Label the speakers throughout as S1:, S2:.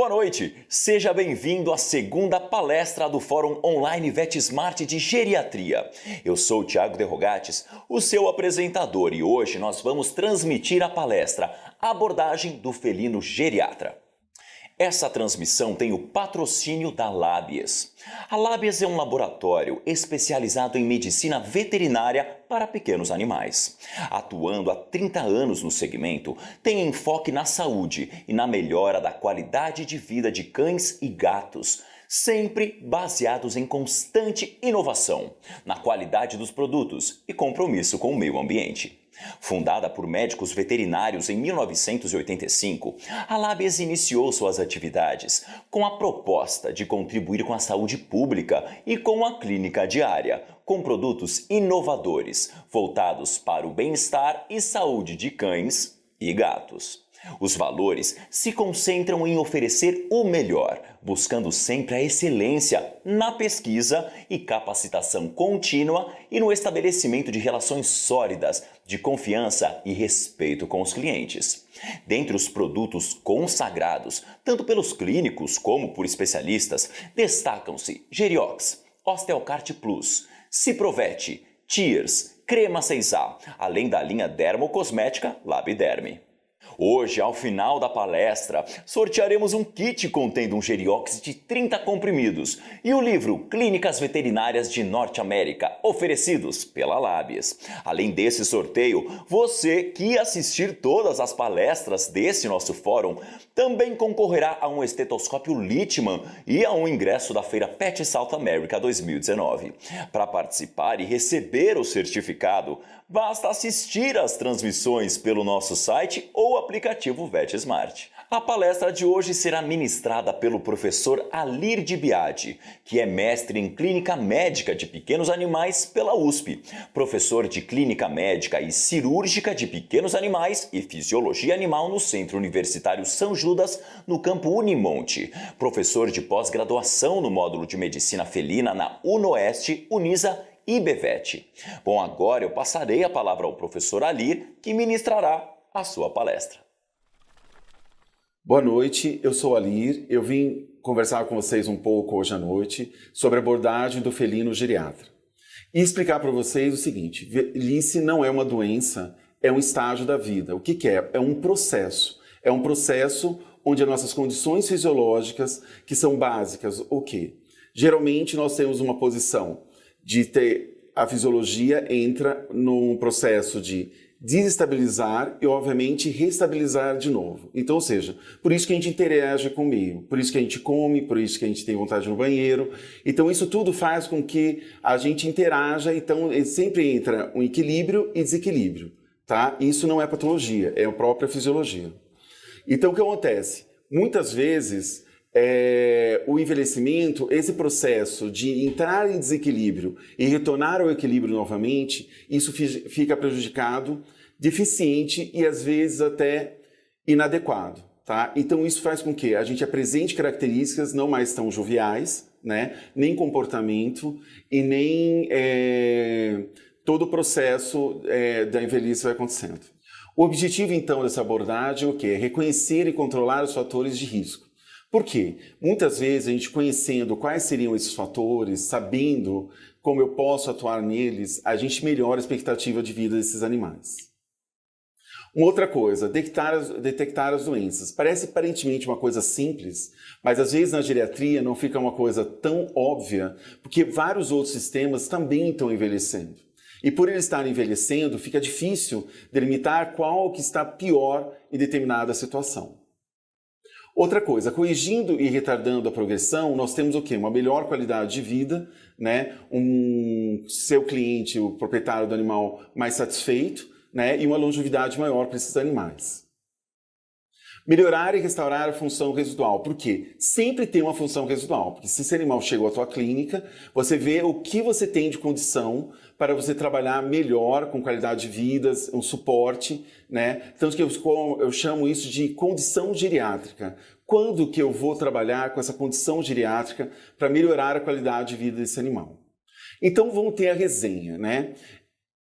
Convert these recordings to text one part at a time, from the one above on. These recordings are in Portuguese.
S1: Boa noite, seja bem-vindo à segunda palestra do Fórum Online VetSmart de Geriatria. Eu sou o Thiago De Rogatis, o seu apresentador, e hoje nós vamos transmitir a palestra Abordagem do Felino Geriatra. Essa transmissão tem o patrocínio da Lábias. A Lábias é um laboratório especializado em medicina veterinária para pequenos animais. Atuando há 30 anos no segmento, tem enfoque na saúde e na melhora da qualidade de vida de cães e gatos, sempre baseados em constante inovação, na qualidade dos produtos e compromisso com o meio ambiente. Fundada por médicos veterinários em 1985, a Lábias iniciou suas atividades com a proposta de contribuir com a saúde pública e com a clínica diária, com produtos inovadores, voltados para o bem-estar e saúde de cães e gatos. Os valores se concentram em oferecer o melhor, buscando sempre a excelência na pesquisa e capacitação contínua e no estabelecimento de relações sólidas, de confiança e respeito com os clientes. Dentre os produtos consagrados, tanto pelos clínicos como por especialistas, destacam-se Geriox, Osteocart Plus, Ciprovet, Tears, Crema 6A, além da linha dermocosmética Labiderme. Hoje, ao final da palestra, sortearemos um kit contendo um Geriox de 30 comprimidos e o livro Clínicas Veterinárias de Norte América, oferecidos pela Lábias. Além desse sorteio, você que assistir todas as palestras desse nosso fórum também concorrerá a um estetoscópio Littmann e a um ingresso da feira Pet South America 2019. Para participar e receber o certificado, basta assistir às transmissões pelo nosso site ou aplicativo VetSmart. A palestra de hoje será ministrada pelo professor Alir de Biadi, que é mestre em Clínica Médica de Pequenos Animais pela USP, professor de Clínica Médica e Cirúrgica de Pequenos Animais e Fisiologia Animal no Centro Universitário São Judas, no Campo Unimonte, professor de pós-graduação no módulo de Medicina Felina na UNOeste, Unisa e Bevet. Bom, agora eu passarei a palavra ao professor Alir, que ministrará a sua palestra.
S2: Boa noite, eu sou Alir. Eu vim conversar com vocês um pouco hoje à noite sobre a abordagem do felino geriatra. E explicar para vocês o seguinte: velhice não é uma doença, é um estágio da vida. O que é? É um processo. É um processo onde as nossas condições fisiológicas, que são básicas, o quê? Geralmente nós temos uma posição de ter a fisiologia entra num processo de desestabilizar e, obviamente, restabilizar de novo. Então, ou seja, por isso que a gente interage com o meio, por isso que a gente come, por isso que a gente tem vontade no banheiro. Então, isso tudo faz com que a gente interaja, então sempre entra um equilíbrio e desequilíbrio, tá? Isso não é patologia, é a própria fisiologia. Então, o que acontece? Muitas vezes, o envelhecimento, esse processo de entrar em desequilíbrio e retornar ao equilíbrio novamente, isso fica prejudicado, deficiente e às vezes até inadequado, tá? Então isso faz com que a gente apresente características não mais tão joviais, né? Nem comportamento e nem todo o processo da velhice vai acontecendo. O objetivo então dessa abordagem é o quê? É reconhecer e controlar os fatores de risco. Por quê? Muitas vezes a gente conhecendo quais seriam esses fatores, sabendo como eu posso atuar neles, a gente melhora a expectativa de vida desses animais. Uma outra coisa, detectar as doenças. Parece aparentemente uma coisa simples, mas às vezes na geriatria não fica uma coisa tão óbvia, porque vários outros sistemas também estão envelhecendo. E por eles estarem envelhecendo, fica difícil delimitar qual que está pior em determinada situação. Outra coisa, corrigindo e retardando a progressão, nós temos o quê? Uma melhor qualidade de vida, né? Seu cliente, o proprietário do animal, mais satisfeito, né? E uma longevidade maior para esses animais. Melhorar e restaurar a função residual. Por quê? Sempre tem uma função residual, porque se esse animal chegou à tua clínica, você vê o que você tem de condição para você trabalhar melhor, com qualidade de vida, um suporte, né? Tanto que eu chamo isso de condição geriátrica. Quando que eu vou trabalhar com essa condição geriátrica para melhorar a qualidade de vida desse animal? Então vamos ter a resenha, né?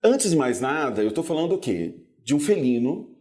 S2: Antes de mais nada, eu estou falando o quê? De um felino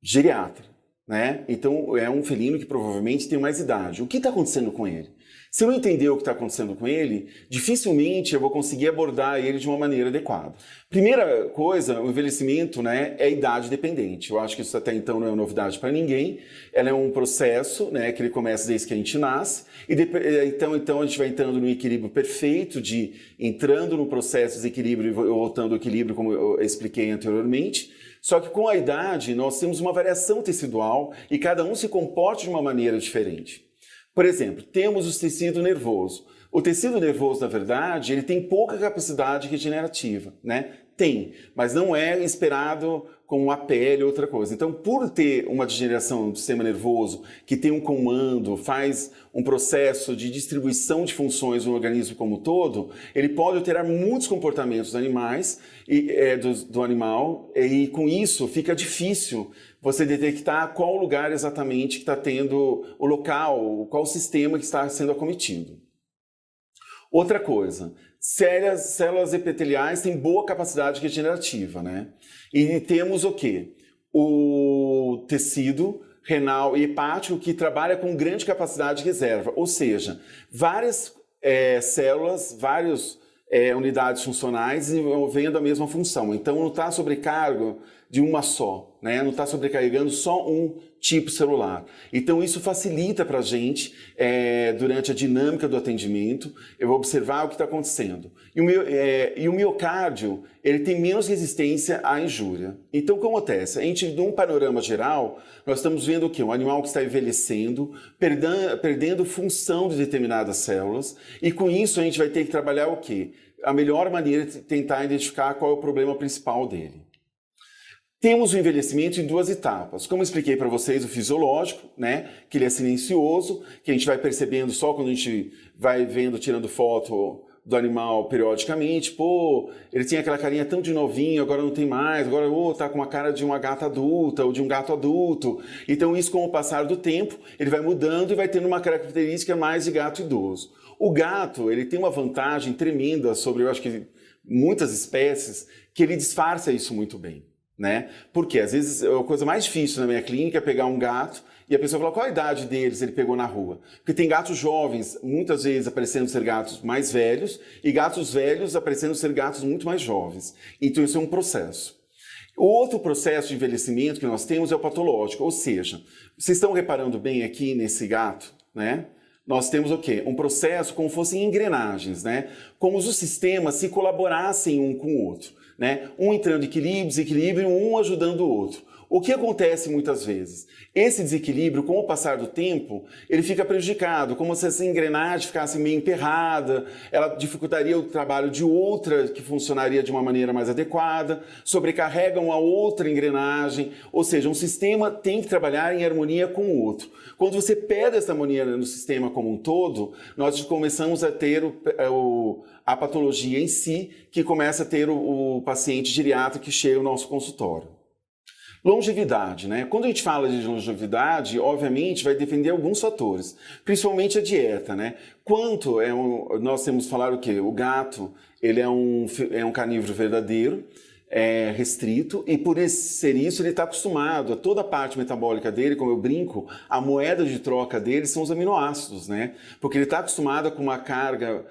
S2: geriatra. né? Então é um felino que provavelmente tem mais idade. O que está acontecendo com ele? Se eu não entender o que está acontecendo com ele, dificilmente eu vou conseguir abordar ele de uma maneira adequada. Primeira coisa, o envelhecimento, né, é idade dependente. Eu acho que isso até então não é novidade para ninguém. Ela é um processo, né, que ele começa desde que a gente nasce. E então a gente vai entrando no equilíbrio perfeito, entrando no processo de desequilíbrio e voltando ao equilíbrio, como eu expliquei anteriormente. Só que com a idade nós temos uma variação tecidual e cada um se comporta de uma maneira diferente. Por exemplo, temos o tecido nervoso. O tecido nervoso, na verdade, ele tem pouca capacidade regenerativa, né? Tem, mas não é esperado como a pele ou outra coisa. Então, por ter uma degeneração do sistema nervoso que tem um comando, faz um processo de distribuição de funções no organismo como um todo, ele pode alterar muitos comportamentos dos animais do animal e com isso fica difícil você detectar qual lugar exatamente que está tendo o local, qual sistema que está sendo acometido. Outra coisa, células epiteliais têm boa capacidade regenerativa, né? E temos o quê? O tecido renal e hepático que trabalha com grande capacidade de reserva, ou seja, várias células, várias unidades funcionais desenvolvendo a mesma função. Então não está sobrecargo de uma só, né? Não está sobrecarregando só um tipo celular. Então isso facilita para a gente, durante a dinâmica do atendimento, eu vou observar o que está acontecendo. E o miocárdio, ele tem menos resistência à injúria. Então o que acontece? A gente, num panorama geral, nós estamos vendo o quê? Um animal que está envelhecendo, perdendo função de determinadas células, e com isso a gente vai ter que trabalhar o quê? A melhor maneira de tentar identificar qual é o problema principal dele. Temos o envelhecimento em duas etapas. Como eu expliquei para vocês, o fisiológico, né, que ele é silencioso, que a gente vai percebendo só quando a gente vai vendo, tirando foto do animal periodicamente. Pô, ele tinha aquela carinha tão de novinho, agora não tem mais, agora tá com uma cara de uma gata adulta ou de um gato adulto. Então isso, com o passar do tempo, ele vai mudando e vai tendo uma característica mais de gato idoso. O gato, ele tem uma vantagem tremenda sobre, eu acho que muitas espécies, que ele disfarça isso muito bem, né? Porque às vezes a coisa mais difícil na minha clínica é pegar um gato e a pessoa fala qual a idade deles ele pegou na rua. Porque tem gatos jovens, muitas vezes aparecendo ser gatos mais velhos, e gatos velhos aparecendo ser gatos muito mais jovens. Então isso é um processo. O outro processo de envelhecimento que nós temos é o patológico, ou seja, vocês estão reparando bem aqui nesse gato, né? Nós temos o quê? Um processo como fossem engrenagens, né? Como se os sistemas se colaborassem um com o outro, né? Um entrando em desequilíbrio, um ajudando o outro. O que acontece muitas vezes? Esse desequilíbrio, com o passar do tempo, ele fica prejudicado, como se essa engrenagem ficasse meio emperrada, ela dificultaria o trabalho de outra que funcionaria de uma maneira mais adequada, sobrecarrega uma outra engrenagem, ou seja, um sistema tem que trabalhar em harmonia com o outro. Quando você perde essa harmonia no sistema como um todo, nós começamos a ter a patologia em si, que começa a ter o paciente geriatra que chega ao nosso consultório. Longevidade, né? Quando a gente fala de longevidade, obviamente vai depender de alguns fatores, principalmente a dieta, né? Nós temos falado o quê? O gato, ele é um carnívoro verdadeiro, restrito, e por ser isso ele está acostumado a toda a parte metabólica dele, como eu brinco, a moeda de troca dele são os aminoácidos, né? Porque ele está acostumado com uma carga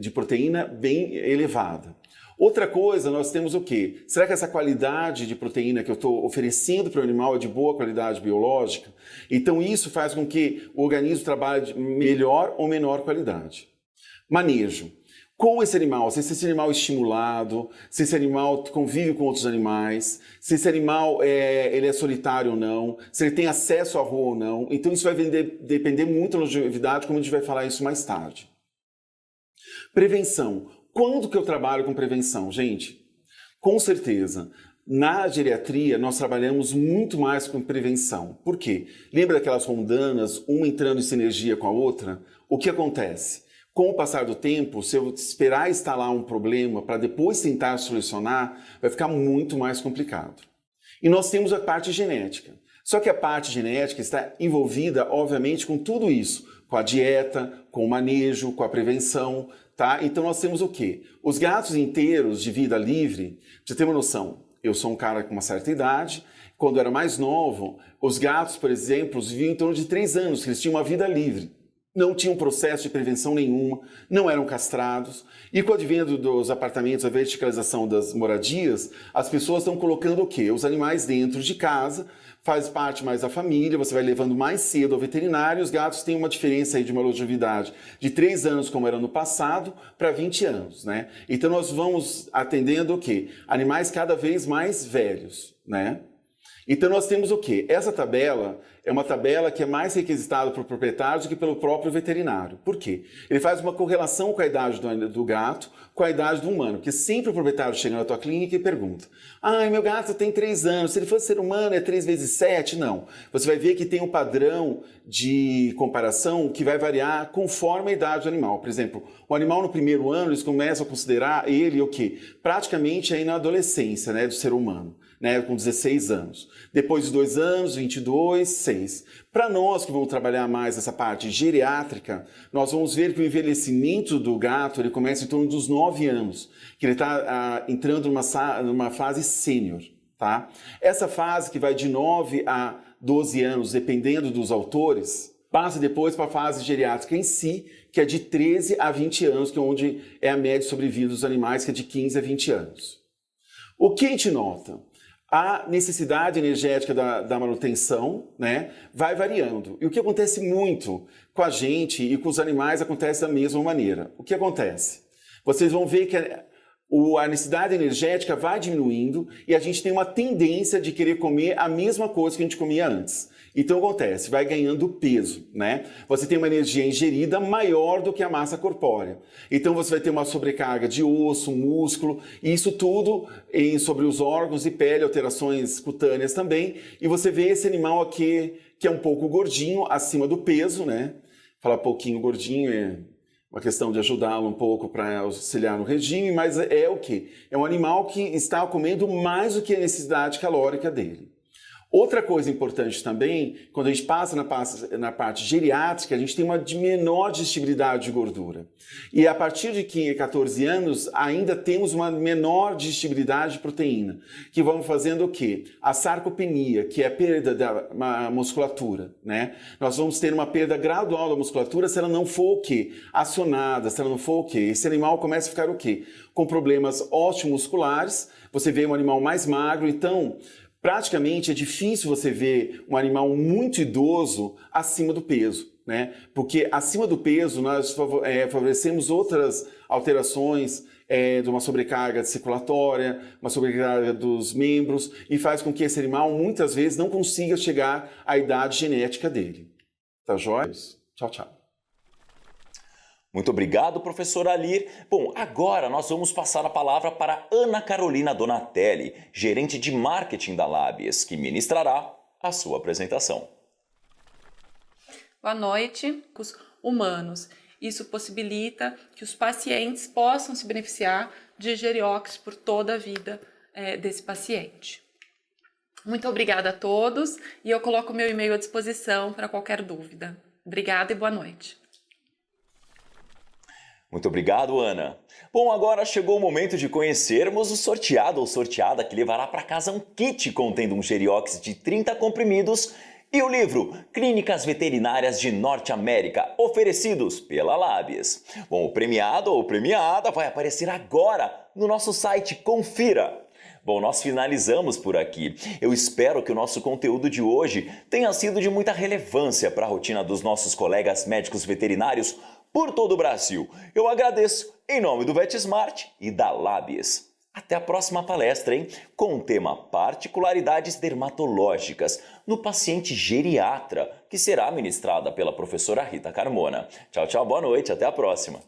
S2: de proteína bem elevada. Outra coisa, nós temos o quê? Será que essa qualidade de proteína que eu estou oferecendo para o animal é de boa qualidade biológica? Então isso faz com que o organismo trabalhe de melhor ou menor qualidade. Manejo. Com esse animal, se esse animal é estimulado, se esse animal convive com outros animais, se esse animal ele é solitário ou não, se ele tem acesso à rua ou não. Então isso vai depender muito da longevidade, como a gente vai falar isso mais tarde. Prevenção. Quando que eu trabalho com prevenção, gente? Com certeza, na geriatria nós trabalhamos muito mais com prevenção. Por quê? Lembra daquelas rondanas, uma entrando em sinergia com a outra? O que acontece? Com o passar do tempo, se eu esperar instalar um problema para depois tentar solucionar, vai ficar muito mais complicado. E nós temos a parte genética. Só que a parte genética está envolvida, obviamente, com tudo isso, com a dieta, com o manejo, com a prevenção, tá? Então nós temos o quê? Os gatos inteiros de vida livre, pra você ter uma noção, Eu sou um cara com uma certa idade. Quando eu era mais novo, os gatos, por exemplo, viviam em torno de 3 anos, que eles tinham uma vida livre. Não tinham processo de prevenção nenhuma, não eram castrados. E com o advento dos apartamentos, a verticalização das moradias, as pessoas estão colocando o quê? Os animais dentro de casa, faz parte mais da família, você vai levando mais cedo ao veterinário. Os gatos têm uma diferença aí de uma longevidade de 3 anos, como era no passado, para 20 anos, né? Então nós vamos atendendo o quê? Animais cada vez mais velhos, né? Então nós temos o quê? Essa tabela é uma tabela que é mais requisitada para o proprietário do que pelo próprio veterinário. Por quê? Ele faz uma correlação com a idade do gato, com a idade do humano. Porque sempre o proprietário chega na tua clínica e pergunta: meu gato tem 3 anos, se ele fosse ser humano é 3 vezes 7? Não. Você vai ver que tem um padrão de comparação que vai variar conforme a idade do animal. Por exemplo, o animal no primeiro ano, eles começam a considerar ele o quê? Praticamente aí na adolescência, né, do ser humano. Né, com 16 anos. Depois de 2 anos, 22, 6. Para nós que vamos trabalhar mais essa parte geriátrica, nós vamos ver que o envelhecimento do gato ele começa em torno dos 9 anos, que ele está entrando numa fase sênior. Tá? Essa fase que vai de 9 a 12 anos, dependendo dos autores, passa depois para a fase geriátrica em si, que é de 13 a 20 anos, que é onde é a média de sobrevida dos animais, que é de 15 a 20 anos. O que a gente nota? A necessidade energética da manutenção, né, vai variando. E o que acontece muito com a gente e com os animais acontece da mesma maneira. O que acontece? Vocês vão ver que a necessidade energética vai diminuindo e a gente tem uma tendência de querer comer a mesma coisa que a gente comia antes. Então acontece, vai ganhando peso, né? Você tem uma energia ingerida maior do que a massa corpórea. Então você vai ter uma sobrecarga de osso, músculo, e isso tudo sobre os órgãos e pele, alterações cutâneas também. E você vê esse animal aqui que é um pouco gordinho, acima do peso, né? Falar pouquinho gordinho é uma questão de ajudá-lo um pouco para auxiliar no regime, mas é o quê? É um animal que está comendo mais do que a necessidade calórica dele. Outra coisa importante também, quando a gente passa na parte geriátrica, a gente tem uma menor digestibilidade de gordura. E a partir de 14 anos, ainda temos uma menor digestibilidade de proteína, que vão fazendo o quê? A sarcopenia, que é a perda da musculatura, né? Nós vamos ter uma perda gradual da musculatura se ela não for o quê? Acionada, se ela não for o quê? Esse animal começa a ficar o quê? Com problemas osteomusculares, você vê um animal mais magro, então praticamente é difícil você ver um animal muito idoso acima do peso, né? Porque acima do peso nós favorecemos outras alterações de uma sobrecarga circulatória, uma sobrecarga dos membros e faz com que esse animal muitas vezes não consiga chegar à idade genética dele. Tá joia? Tchau, tchau.
S1: Muito obrigado, professor Alir. Bom, agora nós vamos passar a palavra para Ana Carolina Donatelli, gerente de marketing da Labies, que ministrará a sua apresentação.
S3: Boa noite, os humanos. Isso possibilita que os pacientes possam se beneficiar de Geriox por toda a vida desse paciente. Muito obrigada a todos e eu coloco meu e-mail à disposição para qualquer dúvida. Obrigada e boa noite.
S1: Muito obrigado, Ana. Bom, agora chegou o momento de conhecermos o sorteado ou sorteada que levará para casa um kit contendo um Geriox de 30 comprimidos e o livro Clínicas Veterinárias de Norte América, oferecidos pela Labies. Bom, o premiado ou premiada vai aparecer agora no nosso site, confira! Bom, nós finalizamos por aqui. Eu espero que o nosso conteúdo de hoje tenha sido de muita relevância para a rotina dos nossos colegas médicos veterinários por todo o Brasil. Eu agradeço em nome do VetSmart e da Labies. Até a próxima palestra, hein? Com o tema Particularidades Dermatológicas no paciente geriatra, que será ministrada pela professora Rita Carmona. Tchau, tchau, boa noite, até a próxima.